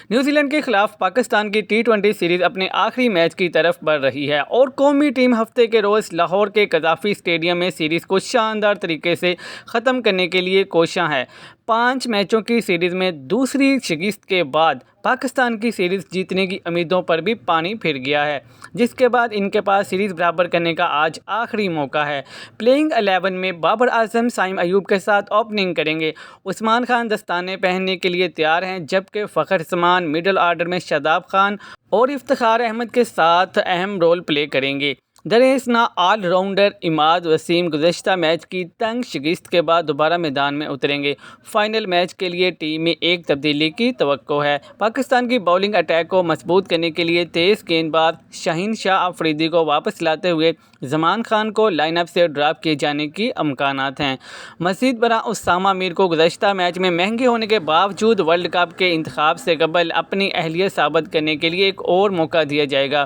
New Zealand کے خلاف پاکستان کی ٹی20 سیریز اپنے آخری میچ کی طرف بڑھ رہی ہے اور قومی ٹیم ہفتے کے روز لاہور کے قذافی اسٹیڈیم میں سیریز کو شاندار طریقے سے ختم کرنے کے لیے کوشاں ہے۔ 5 میچوں کی سیریز میں دوسری شکست کے بعد پاکستان کی سیریز جیتنے کی امیدوں پر بھی پانی پھر گیا ہے، جس کے بعد ان کے پاس سیریز برابر کرنے کا آج آخری موقع ہے۔ پلیئنگ 11 میں بابر اعظم سائم ایوب کے ساتھ اوپننگ کریں گے۔ عثمان خان دستانے پہننے کے لیے تیار ہیں، جبکہ فخر زمان مڈل آرڈر میں شاداب خان اور افتخار احمد کے ساتھ اہم رول پلے کریں گے۔ درحسنا آل راؤنڈر عماد وسیم گزشتہ میچ کی تنگ شکست کے بعد دوبارہ میدان میں اتریں گے۔ فائنل میچ کے لیے ٹیم میں ایک تبدیلی کی توقع ہے۔ پاکستان کی باؤلنگ اٹیک کو مضبوط کرنے کے لیے تیز گیند باز شاہین شاہ آفریدی کو واپس لاتے ہوئے زمان خان کو لائن اپ سے ڈراپ کیے جانے کی امکانات ہیں۔ مزید برآں اسامہ میر کو گزشتہ میچ میں مہنگے ہونے کے باوجود ورلڈ کپ کے انتخاب سے قبل اپنی اہلیت ثابت کرنے کے لیے ایک اور موقع دیا جائے گا۔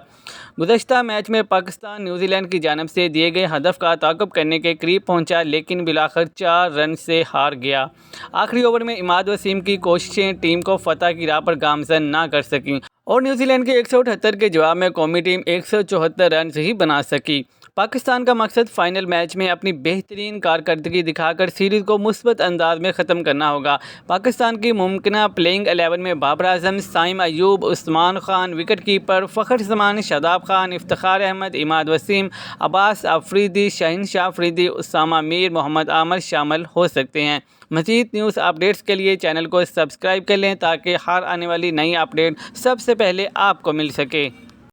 گزشتہ میچ میں پاکستان نیوزی لینڈ کی جانب سے دیے گئے ہدف کا تعاقب کرنے کے قریب پہنچا، لیکن بالآخر 4 رن سے ہار گیا۔ آخری اوور میں عماد وسیم کی کوششیں ٹیم کو فتح کی راہ پر گامزن نہ کر سکیں اور نیوزی لینڈ کے 178 کے جواب میں قومی ٹیم 174 رنز ہی بنا سکی۔ پاکستان کا مقصد فائنل میچ میں اپنی بہترین کارکردگی دکھا کر سیریز کو مثبت انداز میں ختم کرنا ہوگا۔ پاکستان کی ممکنہ پلیئنگ 11 میں بابر اعظم، سائم ایوب، عثمان خان، وکٹ کیپر فخر زمان، شاداب خان، افتخار احمد، عماد وسیم، عباس آفریدی، شاہین شاہ آفریدی، اسامہ میر، محمد عامر شامل ہو سکتے ہیں۔ مزید نیوز اپڈیٹس کے لیے چینل کو سبسکرائب کر لیں تاکہ ہر آنے والی نئی اپڈیٹ سب سے پہلے آپ کو مل سکے۔